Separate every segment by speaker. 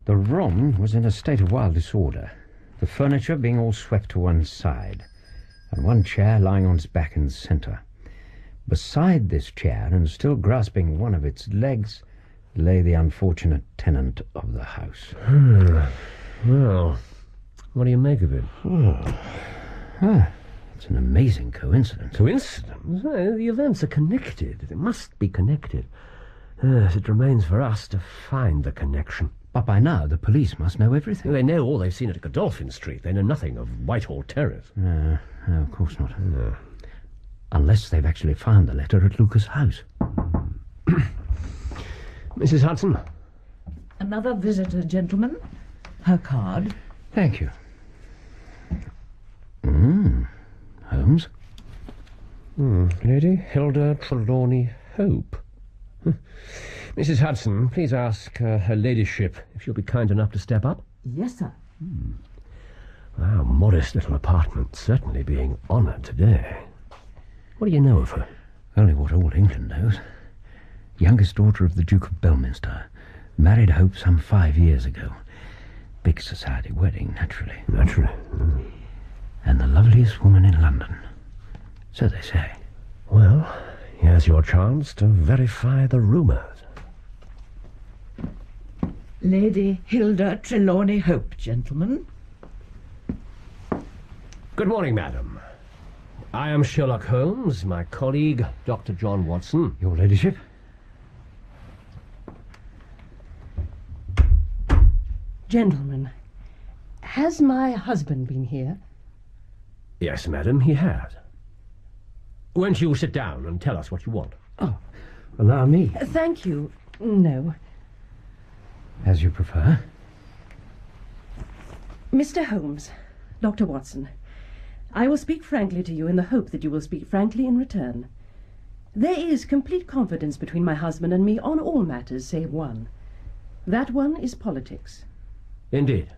Speaker 1: The room was in a state of wild disorder, the furniture being all swept to one side, and one chair lying on its back in the centre. Beside this chair, and still grasping one of its legs, lay the unfortunate tenant of the house.
Speaker 2: Well, what do you make of it?
Speaker 1: It's an amazing coincidence.
Speaker 2: Coincidence? The events are connected. They must be connected. Yes, it remains for us to find the connection.
Speaker 1: But by now the police must know everything.
Speaker 2: They know all they've seen at Godolphin Street. They know nothing of Whitehall Terrace.
Speaker 1: No, of course not.
Speaker 2: No.
Speaker 1: Unless they've actually found the letter at Lucas' house.
Speaker 2: Mrs. Hudson?
Speaker 3: Another visitor, gentlemen. Her card.
Speaker 1: Thank you. Holmes?
Speaker 2: Lady Hilda Trelawney Hope. Mrs. Hudson, please ask her ladyship if she'll be kind enough to step up.
Speaker 3: Yes, sir.
Speaker 2: Our modest little apartment certainly being honoured today. What do you know of her?
Speaker 1: Only what all England knows. Youngest daughter of the Duke of Belminster. Married Hope some 5 years ago. Big society wedding, naturally.
Speaker 2: Naturally.
Speaker 1: And the loveliest woman in London. So they say.
Speaker 2: Well, here's your chance to verify the rumours.
Speaker 3: Lady Hilda Trelawney Hope, gentlemen.
Speaker 2: Good morning, madam. I am Sherlock Holmes, my colleague, Dr. John Watson.
Speaker 1: Your ladyship?
Speaker 4: Gentlemen, has my husband been here?
Speaker 2: Yes, madam, he has. Won't you sit down and tell us what you want?
Speaker 1: Oh, allow me.
Speaker 4: Thank you. No.
Speaker 1: As you prefer.
Speaker 4: Mr. Holmes, Dr. Watson, I will speak frankly to you in the hope that you will speak frankly in return. There is complete confidence between my husband and me on all matters save one. That one is politics.
Speaker 2: Indeed.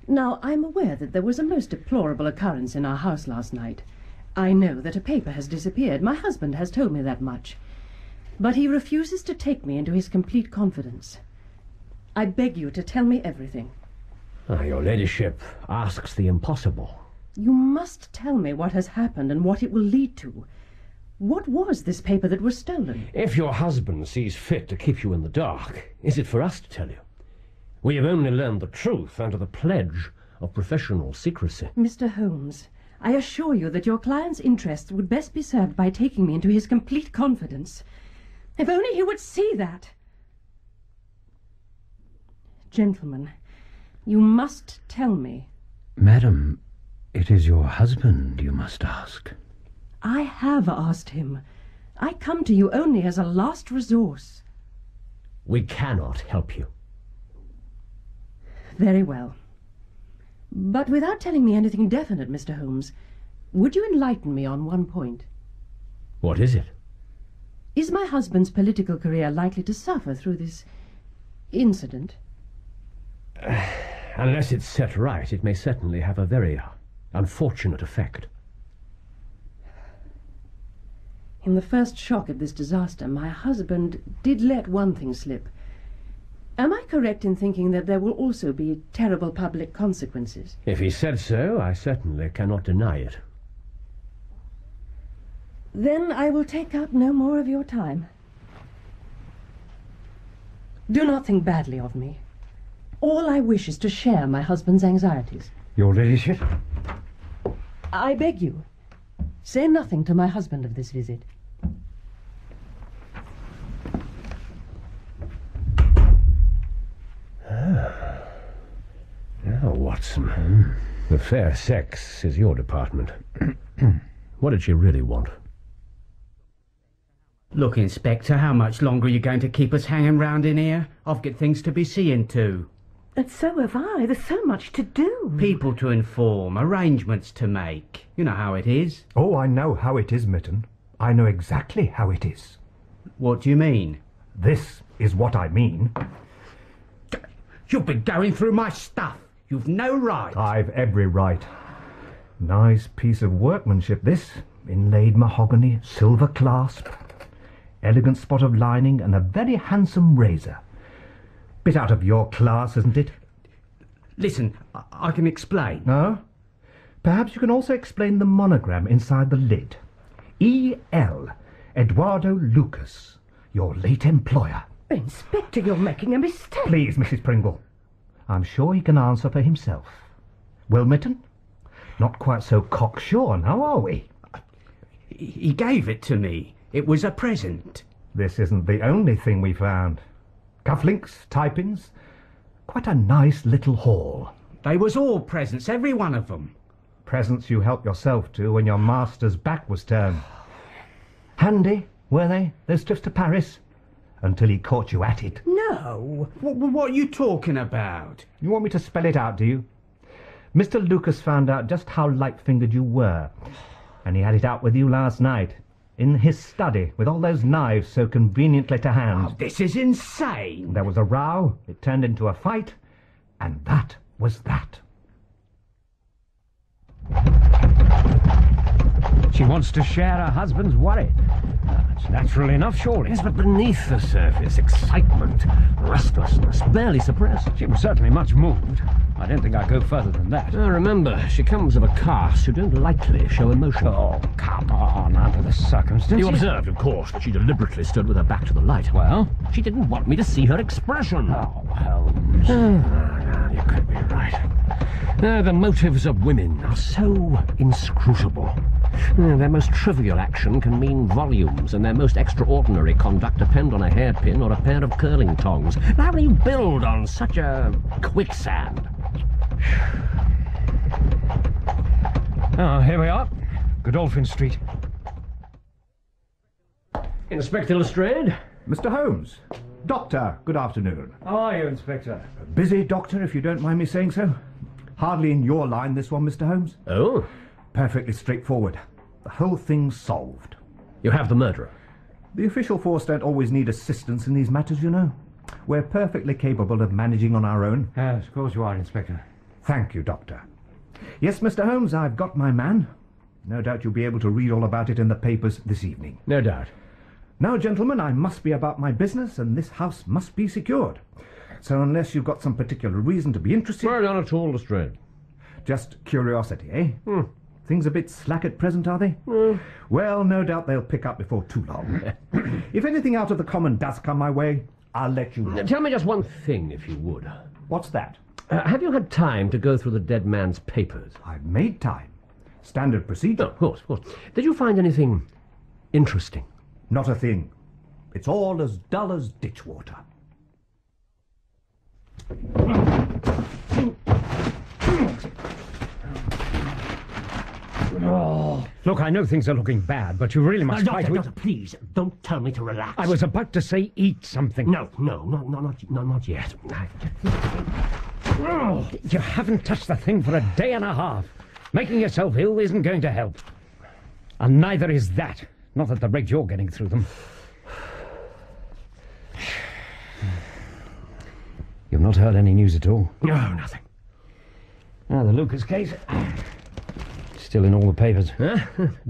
Speaker 4: Now, I'm aware that there was a most deplorable occurrence in our house last night. I know that a paper has disappeared. My husband has told me that much. But he refuses to take me into his complete confidence. I beg you to tell me everything.
Speaker 2: Your ladyship asks the impossible.
Speaker 4: You must tell me what has happened and what it will lead to. What was this paper that was stolen?
Speaker 2: If your husband sees fit to keep you in the dark, is it for us to tell you? We have only learned the truth under the pledge of professional secrecy.
Speaker 4: Mr. Holmes, I assure you that your client's interests would best be served by taking me into his complete confidence. If only he would see that. Gentlemen, you must tell me.
Speaker 1: Madam, it is your husband you must ask.
Speaker 4: I have asked him. I come to you only as a last resource.
Speaker 2: We cannot help you.
Speaker 4: Very well. But without telling me anything definite, Mr. Holmes, would you enlighten me on one point?
Speaker 2: What is it?
Speaker 4: Is my husband's political career likely to suffer through this incident?
Speaker 2: Unless it's set right, it may certainly have a very unfortunate effect.
Speaker 4: In the first shock of this disaster, my husband did let one thing slip. Am I correct in thinking that there will also be terrible public consequences?
Speaker 2: If he said so, I certainly cannot deny it.
Speaker 4: Then I will take up no more of your time. Do not think badly of me. All I wish is to share my husband's anxieties.
Speaker 1: Your ladyship?
Speaker 4: I beg you, say nothing to my husband of this visit.
Speaker 2: Now, Watson, the fair sex is your department. What did she really want?
Speaker 5: Look, Inspector, how much longer are you going to keep us hanging round in here? I've got things to be seeing to.
Speaker 4: And so have I. There's so much to do.
Speaker 5: People to inform, arrangements to make. You know how it is.
Speaker 6: Oh, I know how it is, Mitten. I know exactly how it is.
Speaker 5: What do you mean?
Speaker 6: This is what I mean.
Speaker 5: You've been going through my stuff. You've no right.
Speaker 6: I've every right. Nice piece of workmanship, this. Inlaid mahogany, silver clasp, elegant spot of lining, and a very handsome razor. Bit out of your class, isn't it?
Speaker 5: Listen, I can explain.
Speaker 6: No? Perhaps you can also explain the monogram inside the lid. E.L. Eduardo Lucas, your late employer.
Speaker 4: Inspector, you're making a mistake.
Speaker 6: Please, Mrs. Pringle. I'm sure he can answer for himself. Wilmington? Not quite so cocksure now, are we?
Speaker 5: He gave it to me. It was a present.
Speaker 6: This isn't the only thing we found. Cufflinks, tie-pins, quite a nice little haul.
Speaker 5: They was all presents, every one of them.
Speaker 6: Presents you helped yourself to when your master's back was turned. Handy, were they, those trips to Paris? Until he caught you at it.
Speaker 4: No.
Speaker 5: What are you talking about?
Speaker 6: You want me to spell it out, do you? Mr. Lucas found out just how light-fingered you were, and he had it out with you last night, in his study, with all those knives so conveniently to hand.
Speaker 5: Oh, this is insane.
Speaker 6: There was a row, it turned into a fight, and that was that.
Speaker 1: She wants to share her husband's worry. It's natural enough, surely.
Speaker 2: Yes, but beneath the surface, excitement, restlessness, barely suppressed.
Speaker 1: She was certainly much moved. I don't think I'd go further than that.
Speaker 2: Remember, she comes of a caste who don't lightly show emotion.
Speaker 1: Oh, come on, under the circumstances.
Speaker 2: You observed, of course, that she deliberately stood with her back to the light.
Speaker 1: Well?
Speaker 2: She didn't want me to see her expression.
Speaker 1: Oh, Holmes.
Speaker 2: You could be right. The motives of women are so inscrutable. Their most trivial action can mean volumes, and their most extraordinary conduct depend on a hairpin or a pair of curling tongs. How do you build on such a quicksand?
Speaker 1: Oh, here we are. Godolphin Street.
Speaker 2: Inspector Lestrade?
Speaker 6: Mr. Holmes. Doctor, good afternoon.
Speaker 1: How are you, Inspector?
Speaker 6: A busy doctor, if you don't mind me saying so. Hardly in your line, this one, Mr. Holmes.
Speaker 2: Oh?
Speaker 6: Perfectly straightforward. The whole thing's solved.
Speaker 2: You have the murderer?
Speaker 6: The official force don't always need assistance in these matters, you know. We're perfectly capable of managing on our own.
Speaker 1: Yes, of course you are, Inspector.
Speaker 6: Thank you, Doctor. Yes, Mr. Holmes, I've got my man. No doubt you'll be able to read all about it in the papers this evening.
Speaker 2: No doubt.
Speaker 6: Now, gentlemen, I must be about my business, and this house must be secured. So unless you've got some particular reason to be interested...
Speaker 2: Well, not at all, Lestrade.
Speaker 6: Just curiosity, eh? Things a bit slack at present, are they? Well, no doubt they'll pick up before too long. If anything out of the common does come my way, I'll let you know.
Speaker 2: Tell me just one thing, if you would.
Speaker 6: What's that?
Speaker 2: Have you had time to go through the dead man's papers?
Speaker 6: I've made time. Standard procedure.
Speaker 2: Oh, of course, of course. Did you find anything interesting?
Speaker 6: Not a thing. It's all as dull as ditch water.
Speaker 1: Oh. Look, I know things are looking bad, but you really must fight with...
Speaker 2: Doctor, please, don't tell me to relax.
Speaker 1: I was about to say eat something.
Speaker 2: No, not yet.
Speaker 1: Oh, you haven't touched the thing for a day and a half. Making yourself ill isn't going to help. And neither is that. Not at the rate you're getting through them. You've not heard any news at all?
Speaker 2: No, nothing.
Speaker 1: Ah, the Lucas case. Still in all the papers.
Speaker 2: Huh?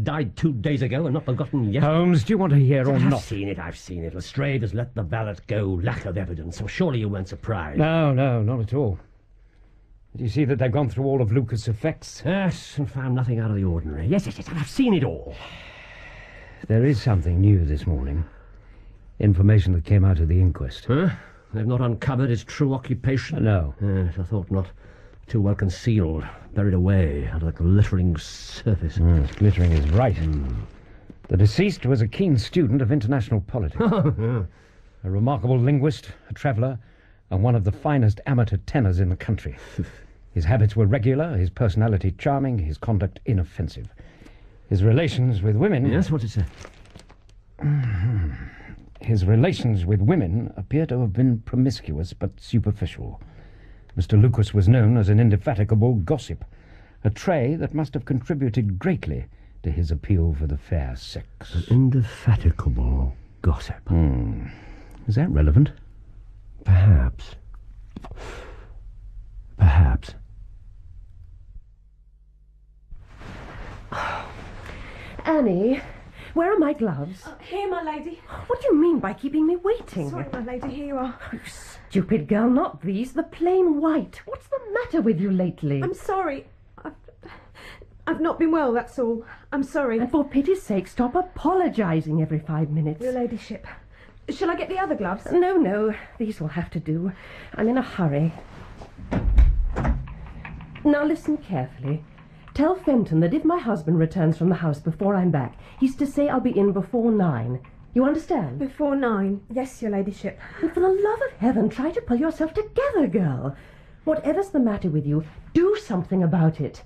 Speaker 2: Died 2 days ago and not forgotten yet.
Speaker 1: Holmes, do you want to hear or not?
Speaker 2: I've seen it. Lestrade has let the valet go. Lack of evidence. So surely you weren't surprised.
Speaker 1: No, not at all. Did you see that they've gone through all of Lucas' effects?
Speaker 2: Yes, and found nothing out of the ordinary. Yes, I've seen it all.
Speaker 1: There is something new this morning. Information that came out of the inquest.
Speaker 2: Huh? They've not uncovered his true occupation?
Speaker 1: No.
Speaker 2: Yes, I thought not. Too well concealed, buried away under the glittering surface.
Speaker 1: Glittering is right. The deceased was a keen student of international politics. A remarkable linguist, a traveller, and one of the finest amateur tenors in the country. His habits were regular, his personality charming, his conduct inoffensive. His relations with women...
Speaker 2: Yes, what is it?
Speaker 1: His relations with women appear to have been promiscuous but superficial. Mr. Lucas was known as an indefatigable gossip, a trait that must have contributed greatly to his appeal for the fair sex.
Speaker 2: An indefatigable gossip.
Speaker 1: Is that relevant?
Speaker 2: Perhaps. Perhaps.
Speaker 4: Annie, Where are my gloves?
Speaker 7: Here, my lady.
Speaker 4: What do you mean by keeping me waiting?
Speaker 7: Sorry, my lady, here you are.
Speaker 4: You stupid girl, not these, the plain white. What's the matter with you lately?
Speaker 7: I'm sorry. I've not been well, that's all. I'm sorry.
Speaker 4: And for pity's sake, stop apologising every 5 minutes.
Speaker 7: Your ladyship. Shall I get the other gloves?
Speaker 4: No, these will have to do. I'm in a hurry. Now listen carefully. Tell Fenton that if my husband returns from the house before I'm back, he's to say I'll be in before 9. You understand?
Speaker 7: Before 9. Yes, your ladyship.
Speaker 4: And for the love of heaven, try to pull yourself together, girl. Whatever's the matter with you, do something about it.